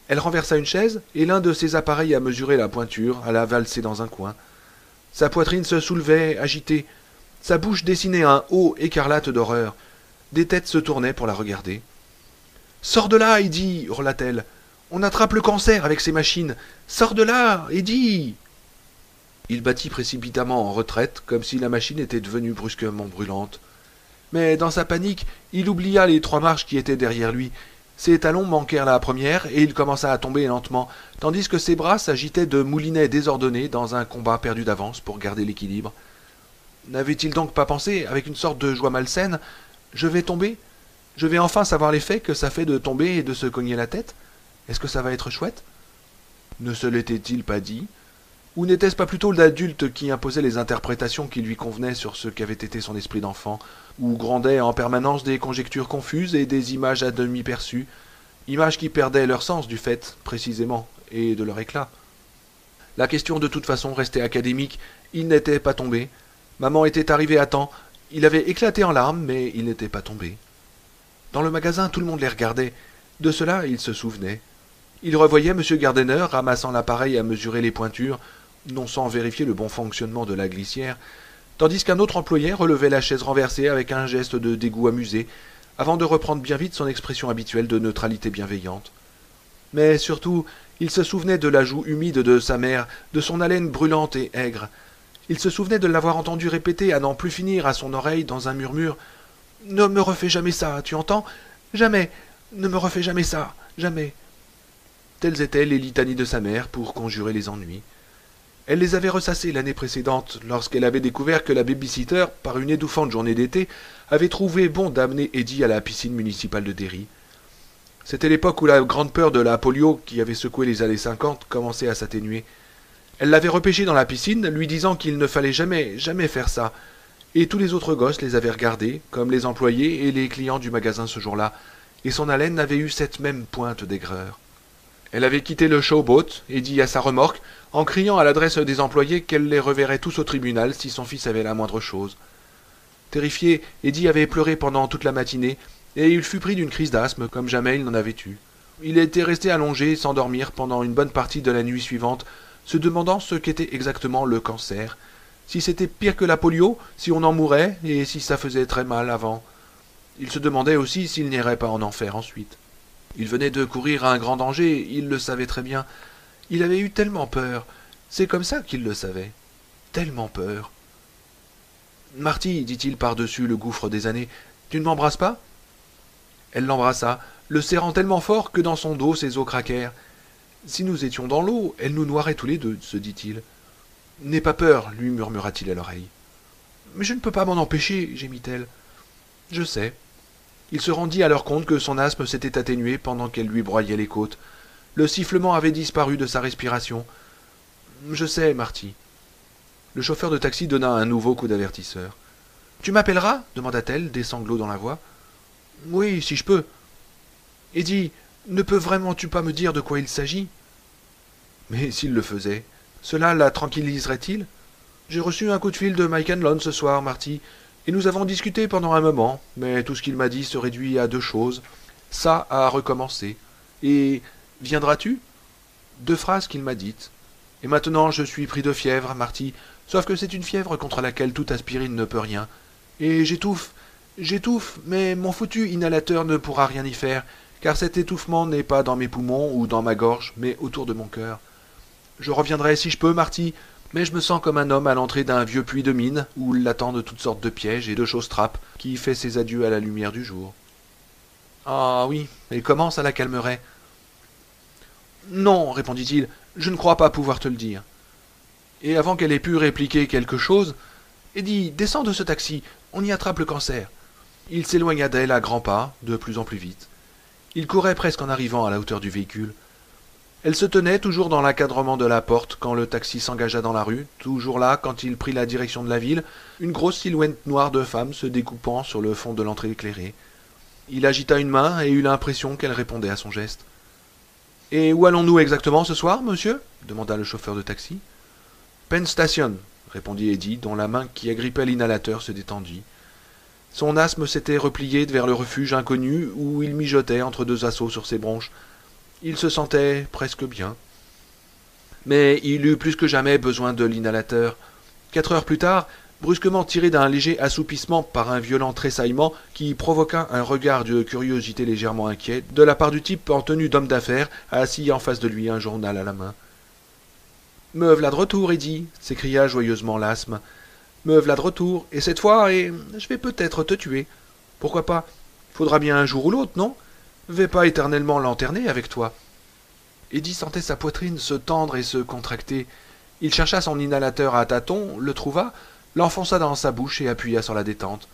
Elle renversa une chaise, et l'un de ses appareils à mesurer la pointure alla valser dans un coin. Sa poitrine se soulevait, agitée. Sa bouche dessinait un O écarlate d'horreur. Des têtes se tournaient pour la regarder. « Sors de là, Eddie !» hurla-t-elle. « On attrape le cancer avec ces machines. Sors de là, Eddie !» Il battit précipitamment en retraite, comme si la machine était devenue brusquement brûlante. Mais dans sa panique, il oublia les 3 marches qui étaient derrière lui. Ses talons manquèrent la première, et il commença à tomber lentement, tandis que ses bras s'agitaient de moulinets désordonnés dans un combat perdu d'avance pour garder l'équilibre. N'avait-il donc pas pensé, avec une sorte de joie malsaine, « Je vais tomber? Je vais enfin savoir l'effet que ça fait de tomber et de se cogner la tête? Est-ce que ça va être chouette ?» Ne se l'était-il pas dit? Ou n'était-ce pas plutôt l'adulte qui imposait les interprétations qui lui convenaient sur ce qu'avait été son esprit d'enfant, où grondaient en permanence des conjectures confuses et des images à demi perçues, images qui perdaient leur sens du fait, précisément, et de leur éclat. La question de toute façon restait académique, il n'était pas tombé. Maman était arrivée à temps, il avait éclaté en larmes, mais il n'était pas tombé. Dans le magasin, tout le monde les regardait. De cela, il se souvenait. Il revoyait M. Gardiner ramassant l'appareil à mesurer les pointures, non sans vérifier le bon fonctionnement de la glissière, tandis qu'un autre employé relevait la chaise renversée avec un geste de dégoût amusé, avant de reprendre bien vite son expression habituelle de neutralité bienveillante. Mais surtout, il se souvenait de la joue humide de sa mère, de son haleine brûlante et aigre. Il se souvenait de l'avoir entendu répéter à n'en plus finir à son oreille dans un murmure Ne me refais jamais ça, tu entends? Jamais. Ne me refais jamais ça. Jamais. Telles étaient les litanies de sa mère pour conjurer les ennuis. Elle les avait ressassées l'année précédente, lorsqu'elle avait découvert que la baby-sitter, par une étouffante journée d'été, avait trouvé bon d'amener Eddie à la piscine municipale de Derry. C'était l'époque où la grande peur de la polio, qui avait secoué les années 50, commençait à s'atténuer. Elle l'avait repêché dans la piscine, lui disant qu'il ne fallait jamais, jamais faire ça. Et tous les autres gosses les avaient regardés, comme les employés et les clients du magasin ce jour-là, et son haleine avait eu cette même pointe d'aigreur. Elle avait quitté le showboat et dit à sa remorque, en criant à l'adresse des employés qu'elle les reverrait tous au tribunal si son fils avait la moindre chose. Terrifié, Eddie avait pleuré pendant toute la matinée, et il fut pris d'une crise d'asthme comme jamais il n'en avait eu. Il était resté allongé sans dormir pendant une bonne partie de la nuit suivante, se demandant ce qu'était exactement le cancer, si c'était pire que la polio, si on en mourait, et si ça faisait très mal avant. Il se demandait aussi s'il n'irait pas en enfer ensuite. Il venait de courir un grand danger, il le savait très bien. Il avait eu tellement peur. C'est comme ça qu'il le savait. Tellement peur. Marty, dit-il par-dessus le gouffre des années, tu ne m'embrasses pas? Elle l'embrassa, le serrant tellement fort que dans son dos ses os craquèrent. Si nous étions dans l'eau, elle nous noierait tous les deux, se dit-il. N'aie pas peur, lui murmura-t-il à l'oreille. Mais je ne peux pas m'en empêcher, gémit-elle. Je sais. Il se rendit alors compte que son asthme s'était atténué pendant qu'elle lui broyait les côtes. Le sifflement avait disparu de sa respiration. Je sais, Marty. Le chauffeur de taxi donna un nouveau coup d'avertisseur. Tu m'appelleras demanda-t-elle, des sanglots dans la voix. Oui, si je peux. Eddie, ne peux vraiment-tu pas me dire de quoi il s'agit? Mais s'il le faisait, cela la tranquilliserait-il? J'ai reçu un coup de fil de Mike Hanlon ce soir, Marty, et nous avons discuté pendant un moment, mais tout ce qu'il m'a dit se réduit à deux choses. Ça a recommencé. Et viendras-tu? Deux phrases qu'il m'a dites. Et maintenant je suis pris de fièvre, Marty, sauf que c'est une fièvre contre laquelle toute aspirine ne peut rien. Et j'étouffe, mais mon foutu inhalateur ne pourra rien y faire, car cet étouffement n'est pas dans mes poumons ou dans ma gorge, mais autour de mon cœur. Je reviendrai si je peux, Marty, mais je me sens comme un homme à l'entrée d'un vieux puits de mine, où l'attendent toutes sortes de pièges et de choses trappes, qui fait ses adieux à la lumière du jour. Ah oui, et comment ça la calmerait? Non, répondit-il, je ne crois pas pouvoir te le dire. Et avant qu'elle ait pu répliquer quelque chose, Eddie, descends de ce taxi, on y attrape le cancer. Il s'éloigna d'elle à grands pas, de plus en plus vite. Il courait presque en arrivant à la hauteur du véhicule. Elle se tenait toujours dans l'encadrement de la porte quand le taxi s'engagea dans la rue, toujours là quand il prit la direction de la ville, une grosse silhouette noire de femme se découpant sur le fond de l'entrée éclairée. Il agita une main et eut l'impression qu'elle répondait à son geste. « Et où allons-nous exactement ce soir, monsieur » demanda le chauffeur de taxi. « Penn Station » répondit Eddie, dont la main qui agrippait l'inhalateur se détendit. Son asthme s'était replié vers le refuge inconnu où il mijotait entre deux assauts sur ses bronches. Il se sentait presque bien. Mais il eut plus que jamais besoin de l'inhalateur. 4 heures plus tard, brusquement tiré d'un léger assoupissement par un violent tressaillement qui provoqua un regard de curiosité légèrement inquiet de la part du type en tenue d'homme d'affaires assis en face de lui, un journal à la main. « Me v'là de retour, Eddie !» s'écria joyeusement l'asthme. « Me v'là de retour, et cette fois, je vais peut-être te tuer. Pourquoi pas? Faudra bien un jour ou l'autre, non? Vais pas éternellement lanterner avec toi. » Eddie sentait sa poitrine se tendre et se contracter. Il chercha son inhalateur à tâtons, le trouva, l'enfonça dans sa bouche et appuya sur la détente.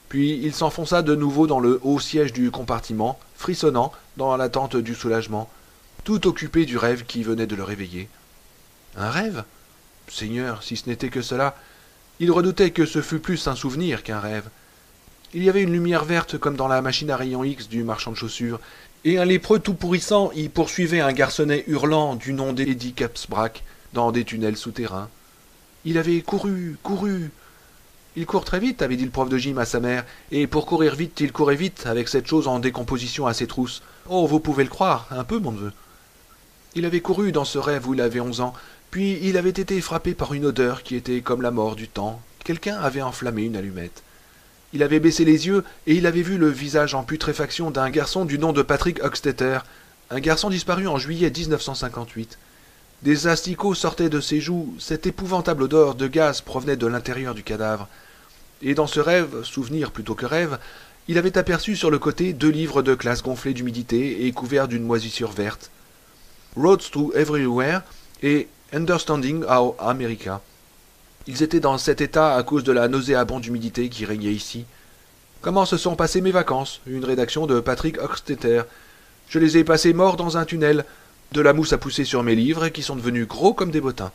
Puis il s'enfonça de nouveau dans le haut siège du compartiment, frissonnant, dans l'attente du soulagement, tout occupé du rêve qui venait de le réveiller. Un rêve? Seigneur, si ce n'était que cela. Il redoutait que ce fût plus un souvenir qu'un rêve. Il y avait une lumière verte comme dans la machine à rayons X du marchand de chaussures, et un lépreux tout pourrissant y poursuivait un garçonnet hurlant du nom d'Eddie Capsbrack dans des tunnels souterrains. Il avait couru. Il court très vite, avait dit le prof de gym à sa mère, et pour courir vite, il courait vite, avec cette chose en décomposition à ses trousses. Oh, vous pouvez le croire, un peu, mon neveu. Il avait couru dans ce rêve où il avait 11 ans, puis il avait été frappé par une odeur qui était comme la mort du temps. Quelqu'un avait enflammé une allumette. Il avait baissé les yeux et il avait vu le visage en putréfaction d'un garçon du nom de Patrick Hockstetter, un garçon disparu en juillet 1958. Des asticots sortaient de ses joues, cette épouvantable odeur de gaz provenait de l'intérieur du cadavre. Et dans ce rêve, souvenir plutôt que rêve, il avait aperçu sur le côté 2 livres de classe gonflés d'humidité et couverts d'une moisissure verte. Roads to Everywhere et Understanding How America. Ils étaient dans cet état à cause de la nauséabonde humidité qui régnait ici. Comment se sont passées mes vacances? Une rédaction de Patrick Hochstetter. Je les ai passées morts dans un tunnel. De la mousse a poussé sur mes livres qui sont devenus gros comme des bottins.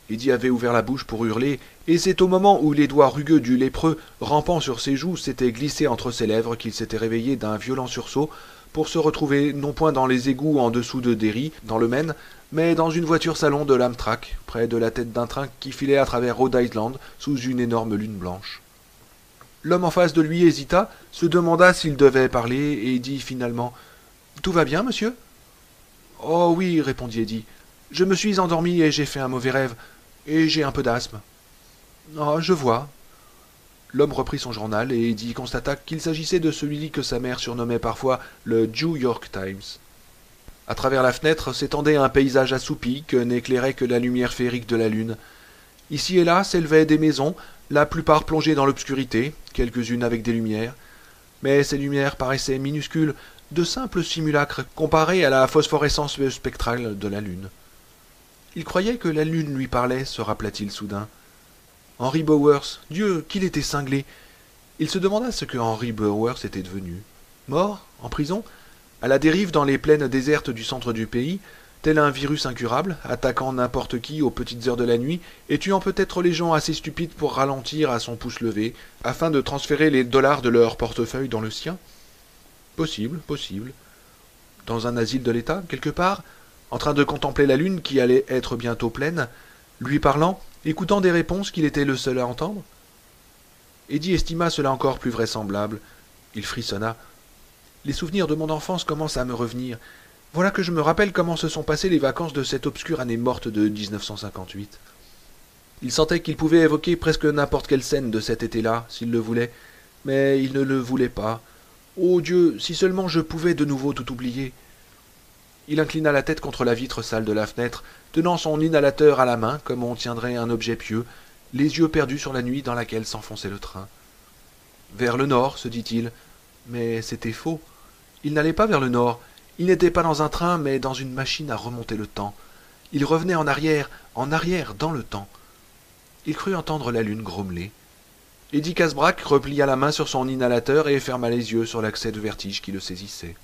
Eddie avait ouvert la bouche pour hurler, et c'est au moment où les doigts rugueux du lépreux, rampant sur ses joues, s'étaient glissés entre ses lèvres qu'il s'était réveillé d'un violent sursaut pour se retrouver non point dans les égouts en dessous de Derry, dans le Maine, mais dans une voiture salon de l'Amtrak, près de la tête d'un train qui filait à travers Rhode Island sous une énorme lune blanche. L'homme en face de lui hésita, se demanda s'il devait parler, et dit finalement « Tout va bien, monsieur ?»« Oh oui, répondit Eddie. Je me suis endormi et j'ai fait un mauvais rêve. Et j'ai un peu d'asthme. Ah, je vois. L'homme reprit son journal et Eddie constata qu'il s'agissait de celui que sa mère surnommait parfois le New York Times. À travers la fenêtre s'étendait un paysage assoupi que n'éclairait que la lumière féerique de la lune. Ici et là s'élevaient des maisons, la plupart plongées dans l'obscurité, quelques-unes avec des lumières. Mais ces lumières paraissaient minuscules, de simples simulacres comparés à la phosphorescence spectrale de la lune. Il croyait que la lune lui parlait, se rappela-t-il soudain. Henry Bowers, Dieu, qu'il était cinglé. Il se demanda ce que Henry Bowers était devenu. Mort, en prison, à la dérive dans les plaines désertes du centre du pays, tel un virus incurable, attaquant n'importe qui aux petites heures de la nuit et tuant peut-être les gens assez stupides pour ralentir à son pouce levé, afin de transférer les dollars de leur portefeuille dans le sien. Possible, possible. Dans un asile de l'État, quelque part, en train de contempler la lune qui allait être bientôt pleine, lui parlant, écoutant des réponses qu'il était le seul à entendre. Eddie estima cela encore plus vraisemblable. Il frissonna. Les souvenirs de mon enfance commencent à me revenir. Voilà que je me rappelle comment se sont passées les vacances de cette obscure année morte de 1958. Il sentait qu'il pouvait évoquer presque n'importe quelle scène de cet été-là, s'il le voulait, mais il ne le voulait pas. Ô Dieu, si seulement je pouvais de nouveau tout oublier. Il inclina la tête contre la vitre sale de la fenêtre, tenant son inhalateur à la main comme on tiendrait un objet pieux, les yeux perdus sur la nuit dans laquelle s'enfonçait le train. Vers le nord, se dit-il, mais c'était faux. Il n'allait pas vers le nord, il n'était pas dans un train, mais dans une machine à remonter le temps. Il revenait en arrière dans le temps. Il crut entendre la lune grommeler. Eddie Casbrack replia la main sur son inhalateur et ferma les yeux sur l'accès de vertige qui le saisissait.